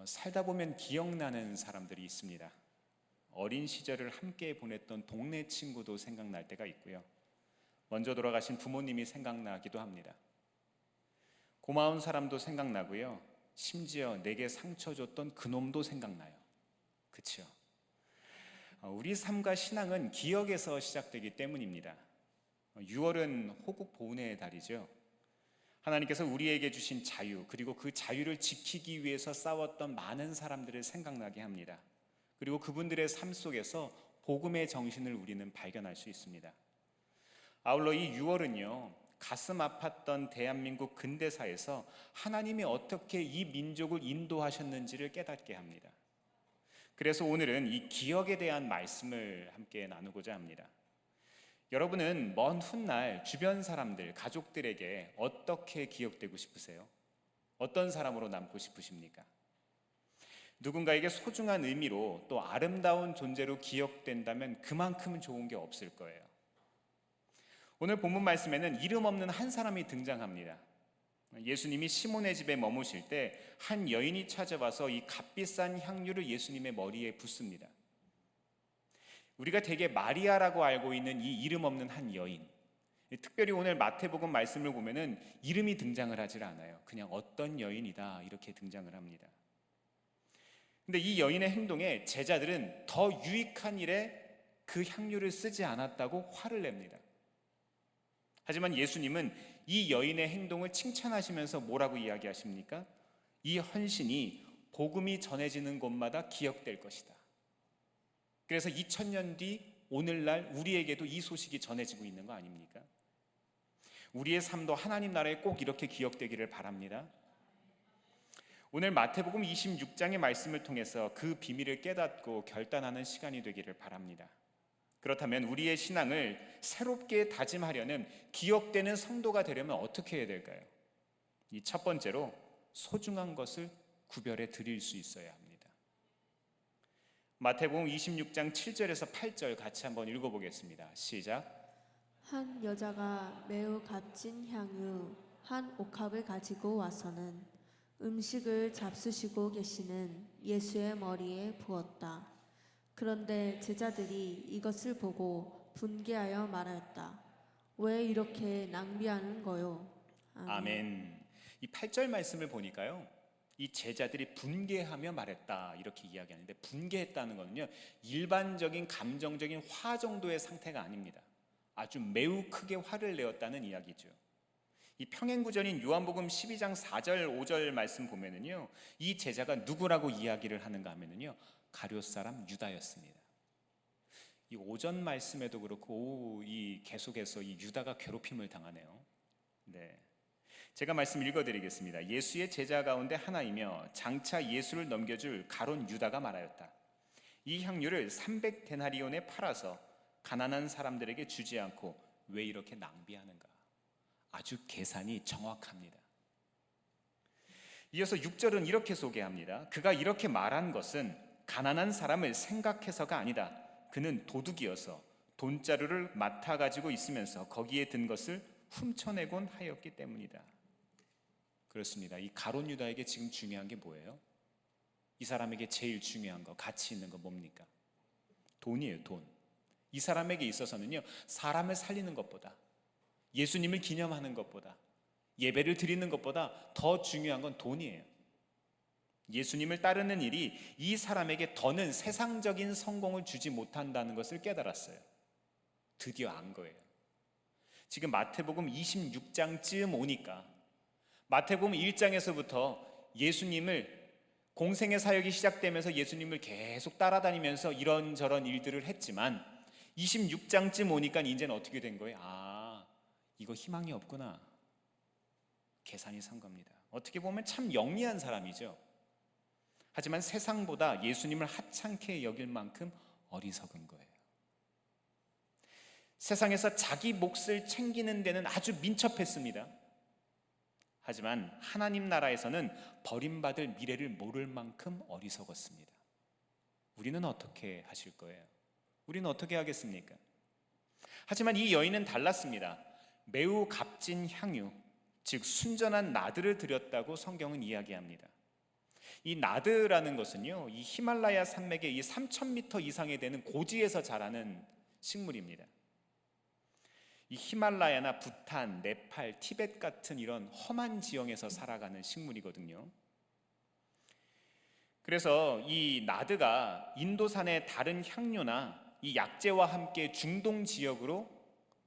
살다 보면 기억나는 사람들이 있습니다. 어린 시절을 함께 보냈던 동네 친구도 생각날 때가 있고요. 먼저 돌아가신 부모님이 생각나기도 합니다. 고마운 사람도 생각나고요. 심지어 내게 상처 줬던 그놈도 생각나요. 그렇죠? 우리 삶과 신앙은 기억에서 시작되기 때문입니다. 6월은 호국 보훈의 달이죠. 하나님께서 우리에게 주신 자유, 그리고 그 자유를 지키기 위해서 싸웠던 많은 사람들을 생각나게 합니다. 그리고 그분들의 삶 속에서 복음의 정신을 우리는 발견할 수 있습니다. 아울러 이 6월은요, 가슴 아팠던 대한민국 근대사에서 하나님이 어떻게 이 민족을 인도하셨는지를 깨닫게 합니다. 그래서 오늘은 이 기억에 대한 말씀을 함께 나누고자 합니다. 여러분은 먼 훗날 주변 사람들, 가족들에게 어떻게 기억되고 싶으세요? 어떤 사람으로 남고 싶으십니까? 누군가에게 소중한 의미로 또 아름다운 존재로 기억된다면 그만큼 좋은 게 없을 거예요. 오늘 본문 말씀에는 이름 없는 한 사람이 등장합니다. 예수님이 시몬의 집에 머무실 때 한 여인이 찾아와서 이 값비싼 향유를 예수님의 머리에 붓습니다. 우리가 대개 마리아라고 알고 있는 이 이름 없는 한 여인, 특별히 오늘 마태복음 말씀을 보면은 이름이 등장을 하질 않아요. 그냥 어떤 여인이다 이렇게 등장을 합니다. 근데 이 여인의 행동에 제자들은 더 유익한 일에 그 향유를 쓰지 않았다고 화를 냅니다. 하지만 예수님은 이 여인의 행동을 칭찬하시면서 뭐라고 이야기하십니까? 이 헌신이 복음이 전해지는 곳마다 기억될 것이다. 그래서 2000년 뒤 오늘날 우리에게도 이 소식이 전해지고 있는 거 아닙니까? 우리의 삶도 하나님 나라에 꼭 이렇게 기억되기를 바랍니다. 오늘 마태복음 26장의 말씀을 통해서 그 비밀을 깨닫고 결단하는 시간이 되기를 바랍니다. 그렇다면 우리의 신앙을 새롭게 다짐하려는 기억되는 성도가 되려면 어떻게 해야 될까요? 이 첫 번째로 소중한 것을 구별해 드릴 수 있어야 합니다. 마태복음 26장 7절에서 8절 같이 한번 읽어보겠습니다. 시작. 한 여자가 매우 값진 향유 한 옥합을 가지고 와서는 음식을 잡수시고 계시는 예수의 머리에 부었다. 그런데 제자들이 이것을 보고 분개하여 말하였다. 왜 이렇게 낭비하는 거요? 아멘. 이 8절 말씀을 보니까요, 이 제자들이 분개하며 말했다 이렇게 이야기하는데, 분개했다는 것은요 일반적인 감정적인 화 정도의 상태가 아닙니다. 아주 매우 크게 화를 내었다는 이야기죠. 이 평행구절인 요한복음 12장 4절 5절 말씀 보면은요, 이 제자가 누구라고 이야기를 하는가 하면은요, 가룟 사람 유다였습니다. 이 오전 말씀에도 그렇고 이 계속해서 이 유다가 괴롭힘을 당하네요. 네, 제가 말씀 읽어드리겠습니다. 예수의 제자 가운데 하나이며 장차 예수를 넘겨줄 가룟 유다가 말하였다. 이 향유를 300데나리온에 팔아서 가난한 사람들에게 주지 않고 왜 이렇게 낭비하는가? 아주 계산이 정확합니다. 이어서 6절은 이렇게 소개합니다. 그가 이렇게 말한 것은 가난한 사람을 생각해서가 아니다. 그는 도둑이어서 돈자루를 맡아 가지고 있으면서 거기에 든 것을 훔쳐내곤 하였기 때문이다. 그렇습니다. 이 가룟 유다에게 지금 중요한 게 뭐예요? 이 사람에게 제일 중요한 거, 가치 있는 거 뭡니까? 돈이에요, 돈. 이 사람에게 있어서는요, 사람을 살리는 것보다, 예수님을 기념하는 것보다, 예배를 드리는 것보다 더 중요한 건 돈이에요. 예수님을 따르는 일이 이 사람에게 더는 세상적인 성공을 주지 못한다는 것을 깨달았어요. 드디어 안 거예요. 지금 마태복음 26장쯤 오니까, 마태복음 1장에서부터 예수님을, 공생의 사역이 시작되면서 예수님을 계속 따라다니면서 이런저런 일들을 했지만 26장쯤 오니까 이제는 어떻게 된 거예요? 아, 이거 희망이 없구나. 계산이 산 겁니다. 어떻게 보면 참 영리한 사람이죠. 하지만 세상보다 예수님을 하찮게 여길 만큼 어리석은 거예요. 세상에서 자기 몫을 챙기는 데는 아주 민첩했습니다. 하지만 하나님 나라에서는 버림받을 미래를 모를 만큼 어리석었습니다. 우리는 어떻게 하실 거예요? 우리는 어떻게 하겠습니까? 하지만 이 여인은 달랐습니다. 매우 값진 향유, 즉 순전한 나드를 드렸다고 성경은 이야기합니다. 이 나드라는 것은요, 이 히말라야 산맥의 이 3,000m 이상에 되는 고지에서 자라는 식물입니다. 이 히말라야나 부탄, 네팔, 티벳 같은 이런 험한 지형에서 살아가는 식물이거든요. 그래서 이 나드가 인도산의 다른 향료나 이 약재와 함께 중동 지역으로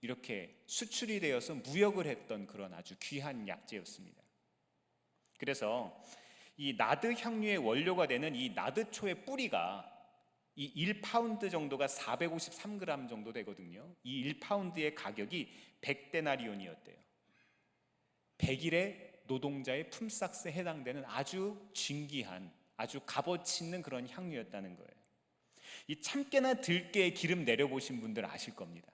이렇게 수출이 되어서 무역을 했던 그런 아주 귀한 약재였습니다. 그래서 이 나드 향료의 원료가 되는 이 나드초의 뿌리가 이 1파운드 정도가 453g 정도 되거든요. 이 1파운드의 가격이 100데나리온이었대요. 100일의 노동자의 품삯에 해당되는 아주 진귀한, 아주 값어치 있는 그런 향료였다는 거예요. 이 참깨나 들깨에 기름 내려보신 분들 아실 겁니다.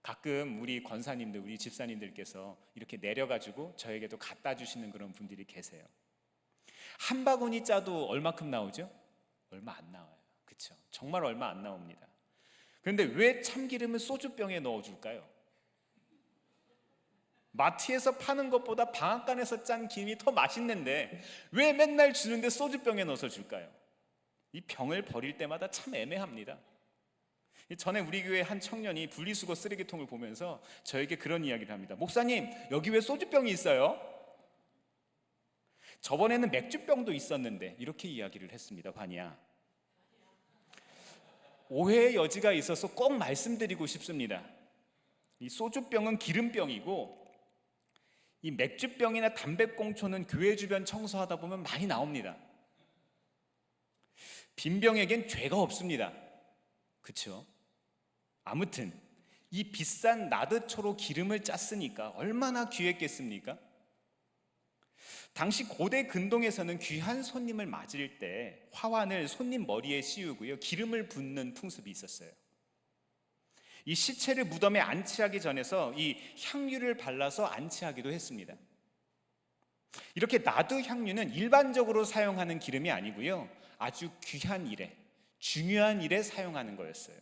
가끔 우리 권사님들, 우리 집사님들께서 이렇게 내려가지고 저에게도 갖다 주시는 그런 분들이 계세요. 한 바구니 짜도 얼마큼 나오죠? 얼마 안 나와요. 그렇죠? 정말 얼마 안 나옵니다. 그런데 왜 참기름을 소주병에 넣어줄까요? 마트에서 파는 것보다 방앗간에서 짠 김이 더 맛있는데 왜 맨날 주는데 소주병에 넣어서 줄까요? 이 병을 버릴 때마다 참 애매합니다. 전에 우리 교회 한 청년이 분리수거 쓰레기통을 보면서 저에게 그런 이야기를 합니다. 목사님, 여기 왜 소주병이 있어요? 저번에는 맥주병도 있었는데, 이렇게 이야기를 했습니다. 반이야. 오해의 여지가 있어서 꼭 말씀드리고 싶습니다. 이 소주병은 기름병이고, 이 맥주병이나 담배꽁초는 교회 주변 청소하다 보면 많이 나옵니다. 빈병에겐 죄가 없습니다. 그렇죠? 아무튼 이 비싼 나드초로 기름을 짰으니까 얼마나 귀했겠습니까? 당시 고대 근동에서는 귀한 손님을 맞을 때 화환을 손님 머리에 씌우고요, 기름을 붓는 풍습이 있었어요. 이 시체를 무덤에 안치하기 전에서 이 향유를 발라서 안치하기도 했습니다. 이렇게 나드 향유는 일반적으로 사용하는 기름이 아니고요, 아주 귀한 일에, 중요한 일에 사용하는 거였어요.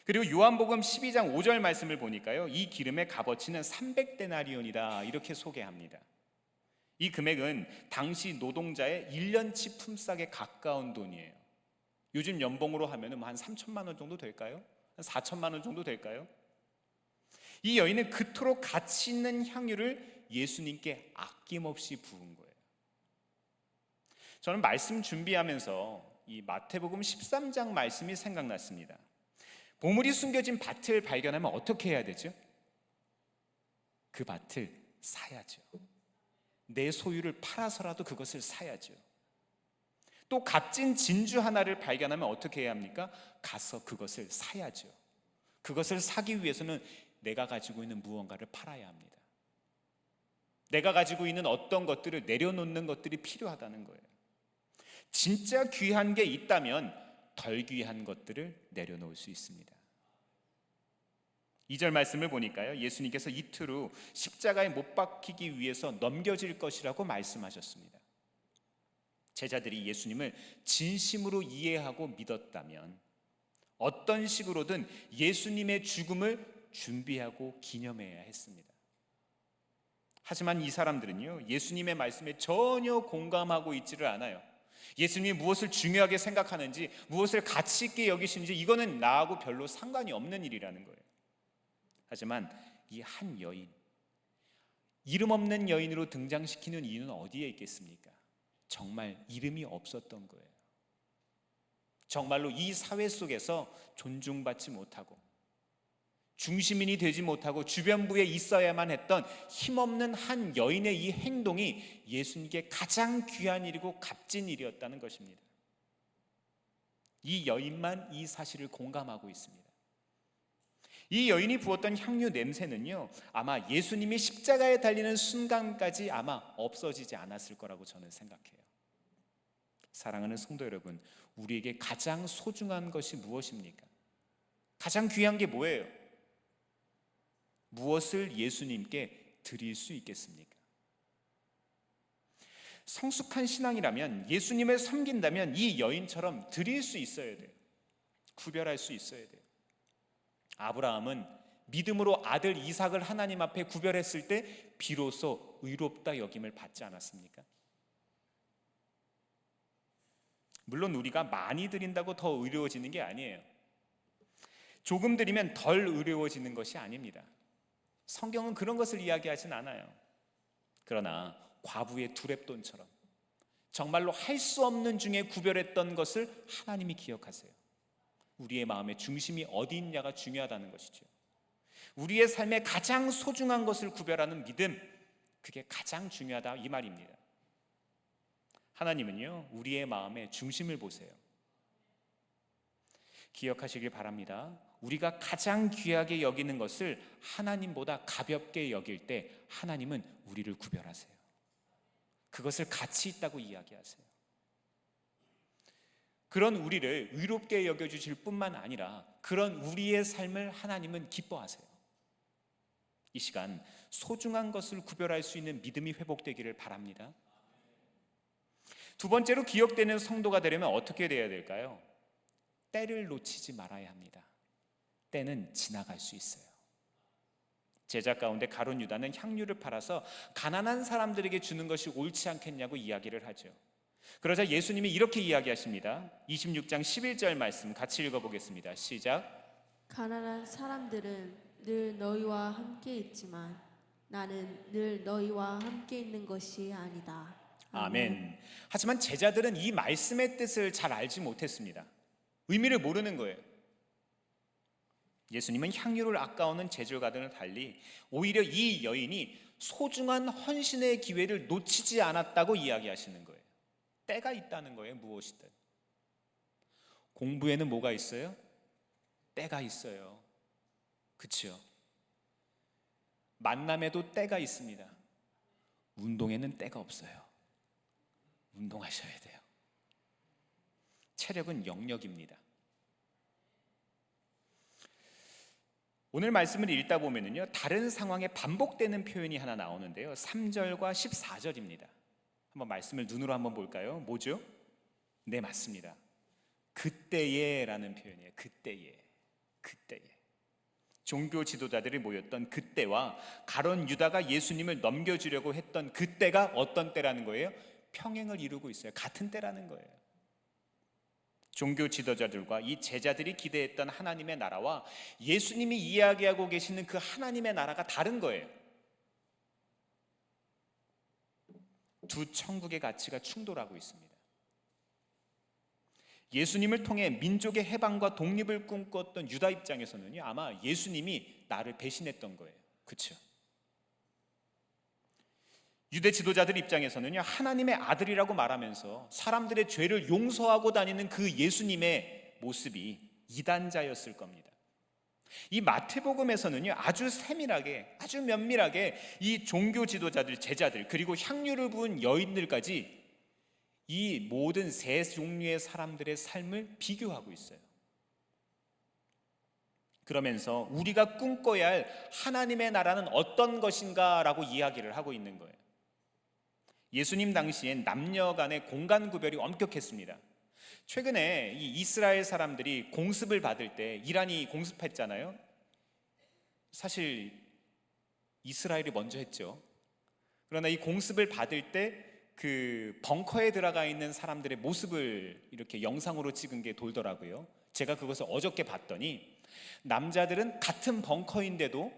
그리고 요한복음 12장 5절 말씀을 보니까요, 이 기름의 값어치는 300데나리온이다 이렇게 소개합니다. 이 금액은 당시 노동자의 1년치 품삯에 가까운 돈이에요. 요즘 연봉으로 하면 한 3천만 원 정도 될까요? 한 4천만 원 정도 될까요? 이 여인은 그토록 가치 있는 향유를 예수님께 아낌없이 부은 거예요. 저는 말씀 준비하면서 이 마태복음 13장 말씀이 생각났습니다. 보물이 숨겨진 밭을 발견하면 어떻게 해야 되죠? 그 밭을 사야죠. 내 소유를 팔아서라도 그것을 사야죠. 또 값진 진주 하나를 발견하면 어떻게 해야 합니까? 가서 그것을 사야죠. 그것을 사기 위해서는 내가 가지고 있는 무언가를 팔아야 합니다. 내가 가지고 있는 어떤 것들을 내려놓는 것들이 필요하다는 거예요. 진짜 귀한 게 있다면 덜 귀한 것들을 내려놓을 수 있습니다. 2절 말씀을 보니까요, 예수님께서 이틀 후 십자가에 못 박히기 위해서 넘겨질 것이라고 말씀하셨습니다. 제자들이 예수님을 진심으로 이해하고 믿었다면 어떤 식으로든 예수님의 죽음을 준비하고 기념해야 했습니다. 하지만 이 사람들은요, 예수님의 말씀에 전혀 공감하고 있지를 않아요. 예수님이 무엇을 중요하게 생각하는지, 무엇을 가치 있게 여기시는지 이거는 나하고 별로 상관이 없는 일이라는 거예요. 하지만 이 한 여인, 이름 없는 여인으로 등장시키는 이유는 어디에 있겠습니까? 정말 이름이 없었던 거예요. 정말로 이 사회 속에서 존중받지 못하고 중심인이 되지 못하고 주변부에 있어야만 했던 힘없는 한 여인의 이 행동이 예수님께 가장 귀한 일이고 값진 일이었다는 것입니다. 이 여인만 이 사실을 공감하고 있습니다. 이 여인이 부었던 향유 냄새는요, 아마 예수님이 십자가에 달리는 순간까지 아마 없어지지 않았을 거라고 저는 생각해요. 사랑하는 성도 여러분, 우리에게 가장 소중한 것이 무엇입니까? 가장 귀한 게 뭐예요? 무엇을 예수님께 드릴 수 있겠습니까? 성숙한 신앙이라면, 예수님을 섬긴다면 이 여인처럼 드릴 수 있어야 돼요. 구별할 수 있어야 돼요. 아브라함은 믿음으로 아들 이삭을 하나님 앞에 구별했을 때 비로소 의롭다 여김을 받지 않았습니까? 물론 우리가 많이 드린다고 더 의로워지는 게 아니에요. 조금 드리면 덜 의로워지는 것이 아닙니다. 성경은 그런 것을 이야기하진 않아요. 그러나 과부의 두렙돈처럼 정말로 할 수 없는 중에 구별했던 것을 하나님이 기억하세요. 우리의 마음의 중심이 어디 있냐가 중요하다는 것이죠. 우리의 삶에 가장 소중한 것을 구별하는 믿음, 그게 가장 중요하다 이 말입니다. 하나님은요, 우리의 마음의 중심을 보세요. 기억하시길 바랍니다. 우리가 가장 귀하게 여기는 것을 하나님보다 가볍게 여길 때 하나님은 우리를 구별하세요. 그것을 가치 있다고 이야기하세요. 그런 우리를 의롭게 여겨주실 뿐만 아니라 그런 우리의 삶을 하나님은 기뻐하세요. 이 시간 소중한 것을 구별할 수 있는 믿음이 회복되기를 바랍니다. 두 번째로 기억되는 성도가 되려면 어떻게 돼야 될까요? 때를 놓치지 말아야 합니다. 때는 지나갈 수 있어요. 제자 가운데 가룟 유다는 향유를 팔아서 가난한 사람들에게 주는 것이 옳지 않겠냐고 이야기를 하죠. 그러자 예수님이 이렇게 이야기하십니다. 26장 11절 말씀 같이 읽어보겠습니다. 시작. 가난한 사람들은 늘 너희와 함께 있지만 나는 늘 너희와 함께 있는 것이 아니다. 아멘. 하지만 제자들은 이 말씀의 뜻을 잘 알지 못했습니다. 의미를 모르는 거예요. 예수님은 향유를 아까워하는 제자들과는 달리 오히려 이 여인이 소중한 헌신의 기회를 놓치지 않았다고 이야기하시는 거예요. 때가 있다는 거예요. 무엇이든. 공부에는 뭐가 있어요? 때가 있어요. 그렇죠? 만남에도 때가 있습니다. 운동에는 때가 없어요. 운동하셔야 돼요. 체력은 영역입니다. 오늘 말씀을 읽다 보면요, 다른 상황에 반복되는 표현이 하나 나오는데요. 3절과 14절입니다. 한번 말씀을 눈으로 한번 볼까요? 뭐죠? 네, 맞습니다. 그때에라는 표현이에요. 그때에. 종교 지도자들이 모였던 그때와 가룟 유다가 예수님을 넘겨주려고 했던 그때가 어떤 때라는 거예요? 평행을 이루고 있어요. 같은 때라는 거예요. 종교 지도자들과 이 제자들이 기대했던 하나님의 나라와 예수님이 이야기하고 계시는 그 하나님의 나라가 다른 거예요. 두 천국의 가치가 충돌하고 있습니다. 예수님을 통해 민족의 해방과 독립을 꿈꿨던 유다 입장에서는요, 아마 예수님이 나를 배신했던 거예요. 그렇죠? 유대 지도자들 입장에서는요, 하나님의 아들이라고 말하면서 사람들의 죄를 용서하고 다니는 그 예수님의 모습이 이단자였을 겁니다. 이 마태복음에서는요, 아주 세밀하게, 아주 면밀하게 이 종교 지도자들, 제자들, 그리고 향유를 부은 여인들까지 이 모든 세 종류의 사람들의 삶을 비교하고 있어요. 그러면서 우리가 꿈꿔야 할 하나님의 나라는 어떤 것인가 라고 이야기를 하고 있는 거예요. 예수님 당시엔 남녀 간의 공간 구별이 엄격했습니다. 최근에 이 이스라엘 사람들이 공습을 받을 때 이란이 공습했잖아요. 사실 이스라엘이 먼저 했죠. 그러나 이 공습을 받을 때 그 벙커에 들어가 있는 사람들의 모습을 이렇게 영상으로 찍은 게 돌더라고요. 제가 그것을 어저께 봤더니 남자들은 같은 벙커인데도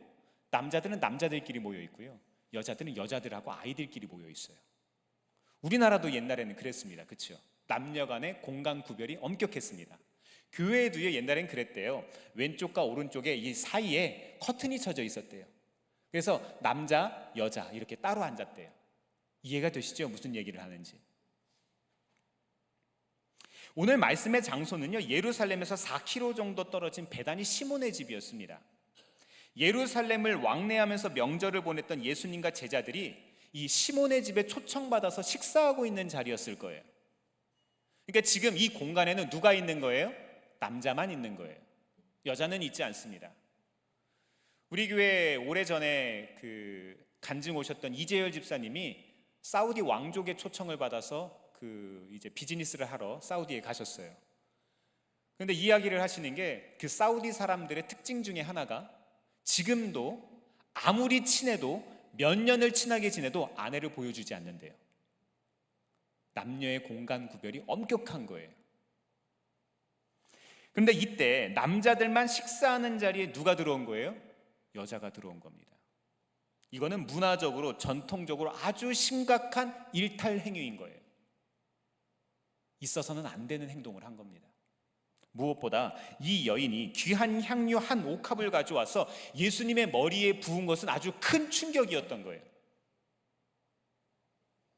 남자들은 남자들끼리 모여 있고요, 여자들은 여자들하고 아이들끼리 모여 있어요. 우리나라도 옛날에는 그랬습니다. 그렇죠? 남녀 간의 공간 구별이 엄격했습니다. 교회에도요, 옛날엔 그랬대요. 왼쪽과 오른쪽에 이 사이에 커튼이 쳐져 있었대요. 그래서 남자, 여자 이렇게 따로 앉았대요. 이해가 되시죠? 무슨 얘기를 하는지. 오늘 말씀의 장소는요, 예루살렘에서 4km 정도 떨어진 베다니 시몬의 집이었습니다. 예루살렘을 왕래하면서 명절을 보냈던 예수님과 제자들이 이 시몬의 집에 초청받아서 식사하고 있는 자리였을 거예요. 그러니까 지금 이 공간에는 누가 있는 거예요? 남자만 있는 거예요. 여자는 있지 않습니다. 우리 교회 오래전에 그 간증 오셨던 이재열 집사님이 사우디 왕족의 초청을 받아서 그 이제 비즈니스를 하러 사우디에 가셨어요. 그런데 이야기를 하시는 게 그 사우디 사람들의 특징 중에 하나가 지금도 아무리 친해도 몇 년을 친하게 지내도 아내를 보여주지 않는데요. 남녀의 공간 구별이 엄격한 거예요. 그런데 이때 남자들만 식사하는 자리에 누가 들어온 거예요? 여자가 들어온 겁니다. 이거는 문화적으로 전통적으로 아주 심각한 일탈 행위인 거예요. 있어서는 안 되는 행동을 한 겁니다. 무엇보다 이 여인이 귀한 향유 한 옥합을 가져와서 예수님의 머리에 부은 것은 아주 큰 충격이었던 거예요.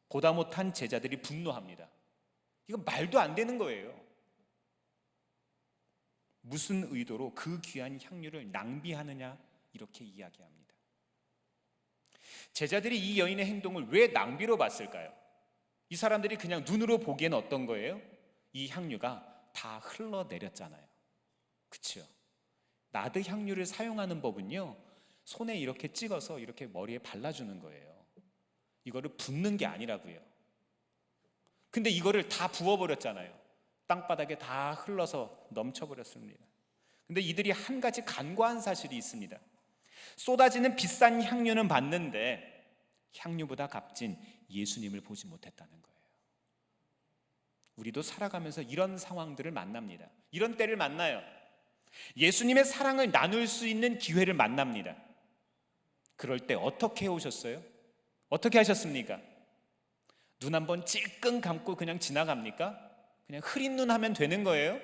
보다 못한 제자들이 분노합니다. 이건 말도 안 되는 거예요. 무슨 의도로 그 귀한 향유를 낭비하느냐, 이렇게 이야기합니다. 제자들이 이 여인의 행동을 왜 낭비로 봤을까요? 이 사람들이 그냥 눈으로 보기에는 어떤 거예요? 이 향유가 다 흘러내렸잖아요. 그렇죠? 나드 향유를 사용하는 법은요, 손에 이렇게 찍어서 이렇게 머리에 발라주는 거예요. 이거를 붓는 게 아니라고요. 근데 이거를 다 부어버렸잖아요. 땅바닥에 다 흘러서 넘쳐버렸습니다. 근데 이들이 한 가지 간과한 사실이 있습니다. 쏟아지는 비싼 향유는 봤는데 향유보다 값진 예수님을 보지 못했다는 거예요. 우리도 살아가면서 이런 상황들을 만납니다. 이런 때를 만나요. 예수님의 사랑을 나눌 수 있는 기회를 만납니다. 그럴 때 어떻게 오셨어요? 어떻게 하셨습니까? 눈 한번 찔끔 감고 그냥 지나갑니까? 그냥 흐린 눈 하면 되는 거예요?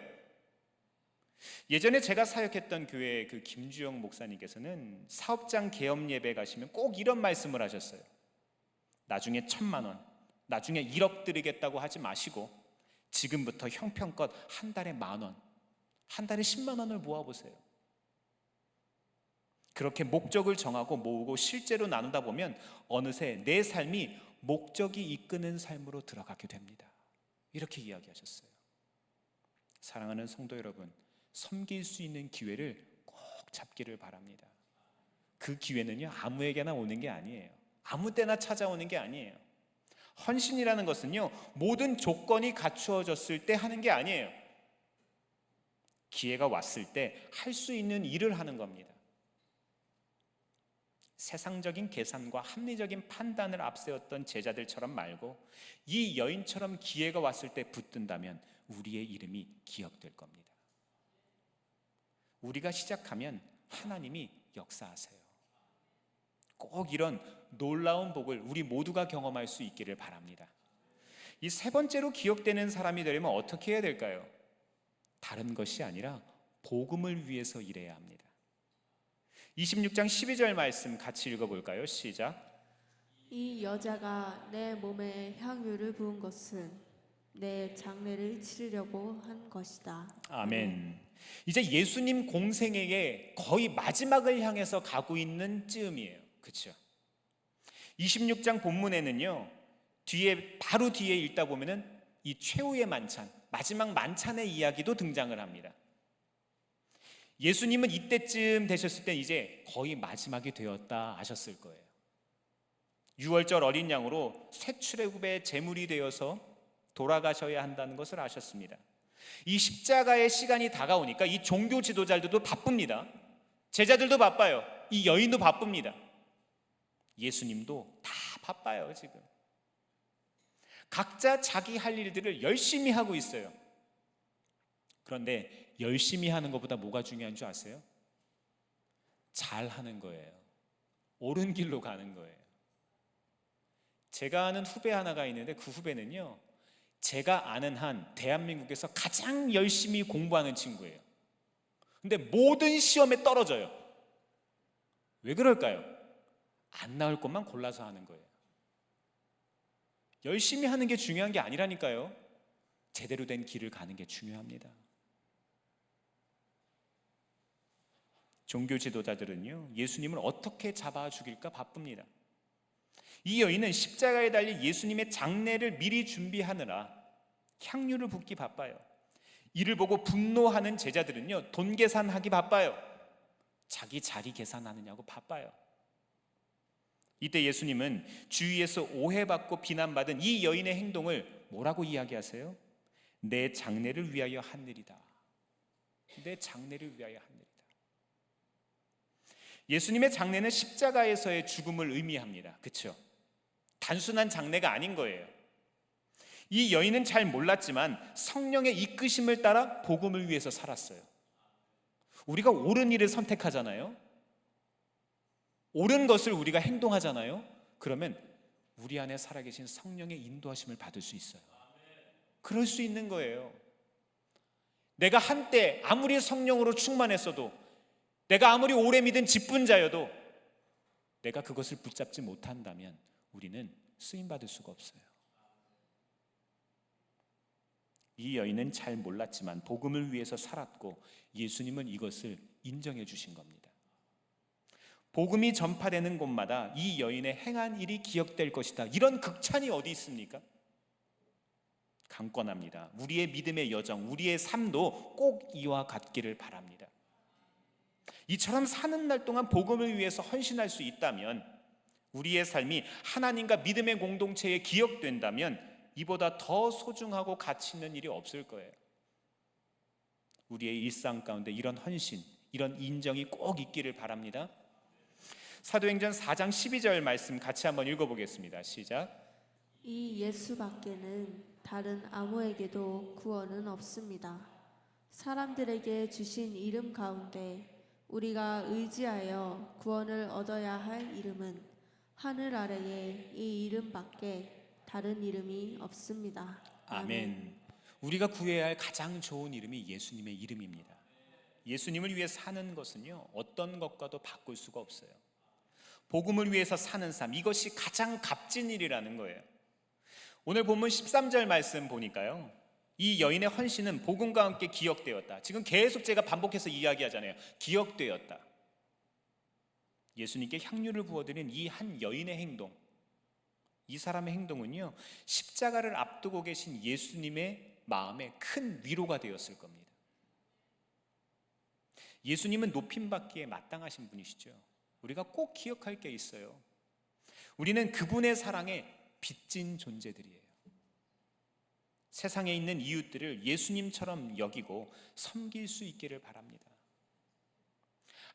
예전에 제가 사역했던 교회 그 김주영 목사님께서는 사업장 개업 예배 가시면 꼭 이런 말씀을 하셨어요. 나중에 1,000만 원, 나중에 1억 드리겠다고 하지 마시고 지금부터 형편껏 한 달에 10,000원, 한 달에 10만 원을 모아보세요. 그렇게 목적을 정하고 모으고 실제로 나누다 보면 어느새 내 삶이 목적이 이끄는 삶으로 들어가게 됩니다. 이렇게 이야기하셨어요. 사랑하는 성도 여러분, 섬길 수 있는 기회를 꼭 잡기를 바랍니다. 그 기회는요, 아무에게나 오는 게 아니에요. 아무 때나 찾아오는 게 아니에요. 헌신이라는 것은요, 모든 조건이 갖추어졌을 때 하는 게 아니에요. 기회가 왔을 때 할 수 있는 일을 하는 겁니다. 세상적인 계산과 합리적인 판단을 앞세웠던 제자들처럼 말고 이 여인처럼 기회가 왔을 때 붙든다면 우리의 이름이 기억될 겁니다. 우리가 시작하면 하나님이 역사하세요. 꼭 이런 놀라운 복을 우리 모두가 경험할 수 있기를 바랍니다. 이 세 번째로 기억되는 사람이 되려면 어떻게 해야 될까요? 다른 것이 아니라 복음을 위해서 일해야 합니다. 26장 12절 말씀 같이 읽어볼까요? 시작. 이 여자가 내 몸에 향유를 부은 것은 내 장례를 치르려고 한 것이다. 아멘. 이제 예수님 공생애의 거의 마지막을 향해서 가고 있는 즈음이에요. 그렇죠? 26장 본문에는요, 바로 뒤에 읽다 보면은 이 최후의 만찬, 마지막 만찬의 이야기도 등장을 합니다. 예수님은 이때쯤 되셨을 때 이제 거의 마지막이 되었다 하셨을 거예요. 6월절 어린 양으로 새 출애굽의 제물이 되어서 돌아가셔야 한다는 것을 아셨습니다. 이 십자가의 시간이 다가오니까 이 종교 지도자들도 바쁩니다. 제자들도 바빠요. 이 여인도 바쁩니다. 예수님도 다 바빠요. 지금 각자 자기 할 일들을 열심히 하고 있어요. 그런데 열심히 하는 것보다 뭐가 중요한 줄 아세요? 잘 하는 거예요. 옳은 길로 가는 거예요. 제가 아는 후배 하나가 있는데 그 후배는요, 제가 아는 한 대한민국에서 가장 열심히 공부하는 친구예요. 근데 모든 시험에 떨어져요. 왜 그럴까요? 안 나올 것만 골라서 하는 거예요. 열심히 하는 게 중요한 게 아니라니까요. 제대로 된 길을 가는 게 중요합니다. 종교 지도자들은요, 예수님을 어떻게 잡아 죽일까 바쁩니다. 이 여인은 십자가에 달린 예수님의 장례를 미리 준비하느라 향유를 붓기 바빠요. 이를 보고 분노하는 제자들은요, 돈 계산하기 바빠요. 자기 자리 계산하느냐고 바빠요. 이때 예수님은 주위에서 오해받고 비난받은 이 여인의 행동을 뭐라고 이야기하세요? 내 장례를 위하여 한 일이다. 내 장례를 위하여 한 일이다. 예수님의 장례는 십자가에서의 죽음을 의미합니다. 그렇죠? 단순한 장례가 아닌 거예요. 이 여인은 잘 몰랐지만 성령의 이끄심을 따라 복음을 위해서 살았어요. 우리가 옳은 일을 선택하잖아요. 옳은 것을 우리가 행동하잖아요. 그러면 우리 안에 살아계신 성령의 인도하심을 받을 수 있어요. 그럴 수 있는 거예요. 내가 한때 아무리 성령으로 충만했어도, 내가 아무리 오래 믿은 직분자여도 내가 그것을 붙잡지 못한다면 우리는 쓰임받을 수가 없어요. 이 여인은 잘 몰랐지만 복음을 위해서 살았고 예수님은 이것을 인정해 주신 겁니다. 복음이 전파되는 곳마다 이 여인의 행한 일이 기억될 것이다, 이런 극찬이 어디 있습니까? 강권합니다. 우리의 믿음의 여정, 우리의 삶도 꼭 이와 같기를 바랍니다. 이처럼 사는 날 동안 복음을 위해서 헌신할 수 있다면, 우리의 삶이 하나님과 믿음의 공동체에 기억된다면 이보다 더 소중하고 가치 있는 일이 없을 거예요. 우리의 일상 가운데 이런 헌신, 이런 인정이 꼭 있기를 바랍니다. 사도행전 4장 12절 말씀 같이 한번 읽어보겠습니다. 시작. 이 예수밖에는 다른 아무에게도 구원은 없습니다. 사람들에게 주신 이름 가운데 우리가 의지하여 구원을 얻어야 할 이름은 하늘 아래에 이 이름밖에 다른 이름이 없습니다. 아멘. 우리가 구해야 할 가장 좋은 이름이 예수님의 이름입니다. 예수님을 위해 사는 것은요, 어떤 것과도 바꿀 수가 없어요. 복음을 위해서 사는 삶, 이것이 가장 값진 일이라는 거예요. 오늘 본문 13절 말씀 보니까요, 이 여인의 헌신은 복음과 함께 기억되었다. 지금 계속 제가 반복해서 이야기하잖아요. 기억되었다. 예수님께 향유를 부어드린 이 한 여인의 행동, 이 사람의 행동은요, 십자가를 앞두고 계신 예수님의 마음에 큰 위로가 되었을 겁니다. 예수님은 높임받기에 마땅하신 분이시죠. 우리가 꼭 기억할 게 있어요. 우리는 그분의 사랑에 빚진 존재들이에요. 세상에 있는 이웃들을 예수님처럼 여기고 섬길 수 있기를 바랍니다.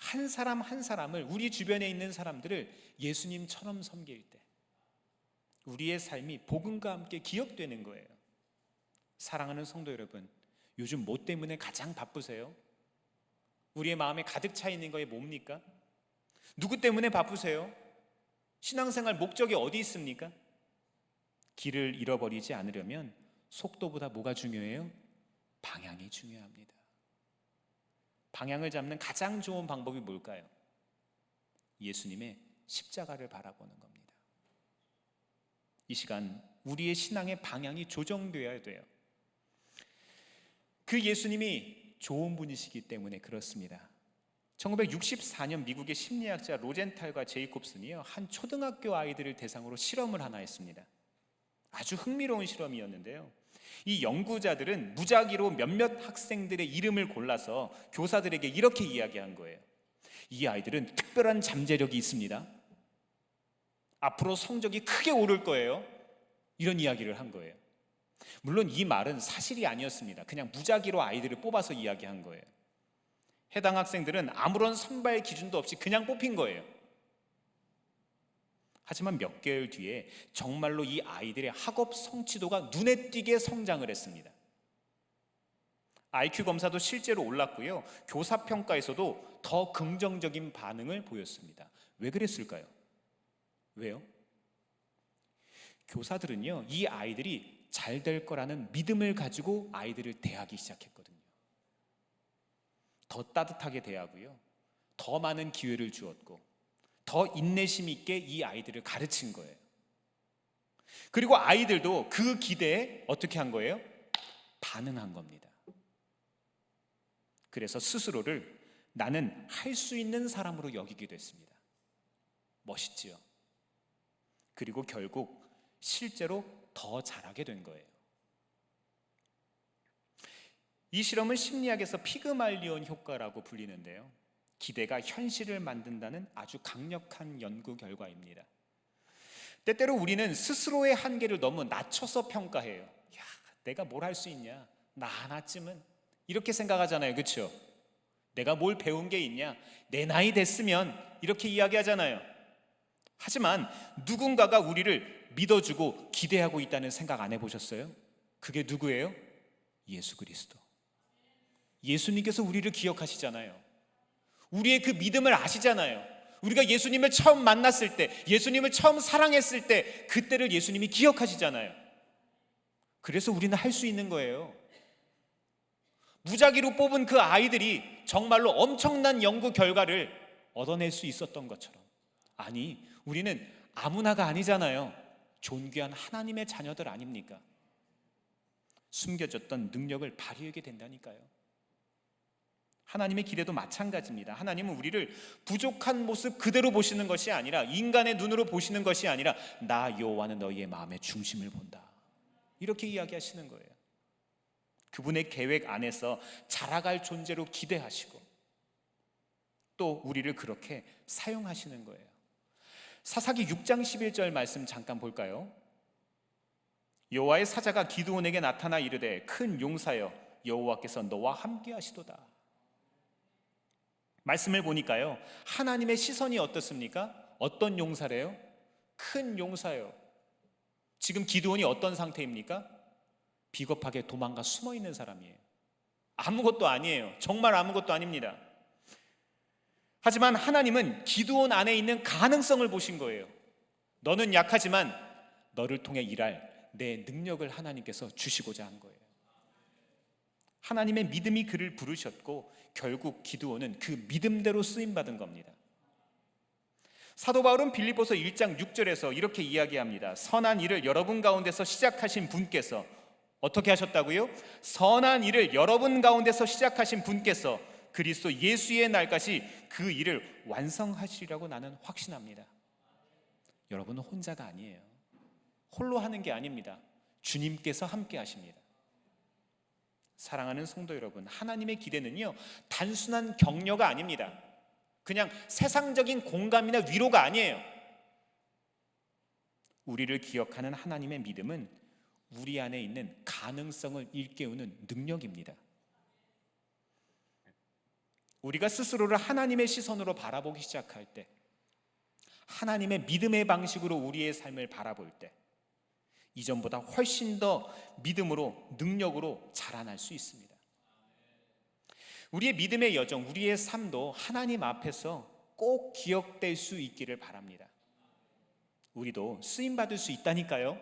한 사람 한 사람을, 우리 주변에 있는 사람들을 예수님처럼 섬길 때 우리의 삶이 복음과 함께 기억되는 거예요. 사랑하는 성도 여러분, 요즘 뭐 때문에 가장 바쁘세요? 우리의 마음에 가득 차 있는 거에 뭡니까? 누구 때문에 바쁘세요? 신앙생활 목적이 어디 있습니까? 길을 잃어버리지 않으려면 속도보다 뭐가 중요해요? 방향이 중요합니다. 방향을 잡는 가장 좋은 방법이 뭘까요? 예수님의 십자가를 바라보는 겁니다. 이 시간 우리의 신앙의 방향이 조정되어야 돼요. 그 예수님이 좋은 분이시기 때문에 그렇습니다. 1964년 미국의 심리학자 로젠탈과 제이콥슨이요, 한 초등학교 아이들을 대상으로 실험을 하나 했습니다. 아주 흥미로운 실험이었는데요, 이 연구자들은 무작위로 몇몇 학생들의 이름을 골라서 교사들에게 이렇게 이야기한 거예요. 이 아이들은 특별한 잠재력이 있습니다. 앞으로 성적이 크게 오를 거예요. 이런 이야기를 한 거예요. 물론 이 말은 사실이 아니었습니다. 그냥 무작위로 아이들을 뽑아서 이야기한 거예요. 해당 학생들은 아무런 선발 기준도 없이 그냥 뽑힌 거예요. 하지만 몇 개월 뒤에 정말로 이 아이들의 학업 성취도가 눈에 띄게 성장을 했습니다. IQ 검사도 실제로 올랐고요, 교사 평가에서도 더 긍정적인 반응을 보였습니다. 왜 그랬을까요? 왜요? 교사들은요, 이 아이들이 잘 될 거라는 믿음을 가지고 아이들을 대하기 시작했거든요. 더 따뜻하게 대하고요, 더 많은 기회를 주었고, 더 인내심 있게 이 아이들을 가르친 거예요. 그리고 아이들도 그 기대에 어떻게 한 거예요? 반응한 겁니다. 그래서 스스로를 나는 할 수 있는 사람으로 여기게 됐습니다. 멋있지요? 그리고 결국 실제로 더 잘하게 된 거예요. 이 실험은 심리학에서 피그말리온 효과라고 불리는데요, 기대가 현실을 만든다는 아주 강력한 연구 결과입니다. 때때로 우리는 스스로의 한계를 너무 낮춰서 평가해요. 야, 내가 뭘 할 수 있냐? 나 하나쯤은. 이렇게 생각하잖아요. 그렇죠? 내가 뭘 배운 게 있냐? 내 나이 됐으면. 이렇게 이야기하잖아요. 하지만 누군가가 우리를 믿어주고 기대하고 있다는 생각 안 해보셨어요? 그게 누구예요? 예수 그리스도. 예수님께서 우리를 기억하시잖아요. 우리의 그 믿음을 아시잖아요. 우리가 예수님을 처음 만났을 때, 예수님을 처음 사랑했을 때, 그때를 예수님이 기억하시잖아요. 그래서 우리는 할 수 있는 거예요. 무작위로 뽑은 그 아이들이 정말로 엄청난 연구 결과를 얻어낼 수 있었던 것처럼, 아니, 우리는 아무나가 아니잖아요. 존귀한 하나님의 자녀들 아닙니까? 숨겨졌던 능력을 발휘하게 된다니까요. 하나님의 기대도 마찬가지입니다. 하나님은 우리를 부족한 모습 그대로 보시는 것이 아니라, 인간의 눈으로 보시는 것이 아니라, 나 여호와는 너희의 마음의 중심을 본다, 이렇게 이야기하시는 거예요. 그분의 계획 안에서 자라갈 존재로 기대하시고 또 우리를 그렇게 사용하시는 거예요. 사사기 6장 11절 말씀 잠깐 볼까요? 여호와의 사자가 기드온에게 나타나 이르되 큰 용사여 여호와께서 너와 함께 하시도다. 말씀을 보니까요, 하나님의 시선이 어떻습니까? 어떤 용사래요? 큰 용사요. 지금 기드온이 어떤 상태입니까? 비겁하게 도망가 숨어 있는 사람이에요. 아무것도 아니에요. 정말 아무것도 아닙니다. 하지만 하나님은 기드온 안에 있는 가능성을 보신 거예요. 너는 약하지만 너를 통해 일할 내 능력을 하나님께서 주시고자 한 거예요. 하나님의 믿음이 그를 부르셨고 결국 기드온은 그 믿음대로 쓰임받은 겁니다. 사도 바울은 빌립보서 1장 6절에서 이렇게 이야기합니다. 선한 일을 여러분 가운데서 시작하신 분께서, 어떻게 하셨다고요? 선한 일을 여러분 가운데서 시작하신 분께서 그리스도 예수의 날까지 그 일을 완성하시리라고 나는 확신합니다. 여러분은 혼자가 아니에요. 홀로 하는 게 아닙니다. 주님께서 함께 하십니다. 사랑하는 성도 여러분, 하나님의 기대는요, 단순한 격려가 아닙니다. 그냥 세상적인 공감이나 위로가 아니에요. 우리를 기억하는 하나님의 믿음은 우리 안에 있는 가능성을 일깨우는 능력입니다. 우리가 스스로를 하나님의 시선으로 바라보기 시작할 때, 하나님의 믿음의 방식으로 우리의 삶을 바라볼 때, 이전보다 훨씬 더 믿음으로, 능력으로 자라날 수 있습니다. 우리의 믿음의 여정, 우리의 삶도 하나님 앞에서 꼭 기억될 수 있기를 바랍니다. 우리도 쓰임받을 수 있다니까요.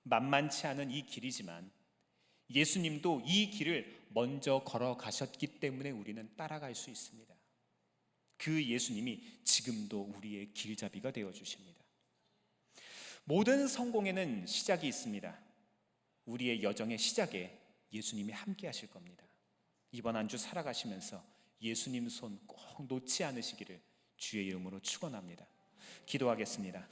만만치 않은 이 길이지만 예수님도 이 길을 먼저 걸어가셨기 때문에 우리는 따라갈 수 있습니다. 그 예수님이 지금도 우리의 길잡이가 되어주십니다. 모든 성공에는 시작이 있습니다. 우리의 여정의 시작에 예수님이 함께 하실 겁니다. 이번 한 주 살아가시면서 예수님 손 꼭 놓지 않으시기를 주의 이름으로 축원합니다. 기도하겠습니다.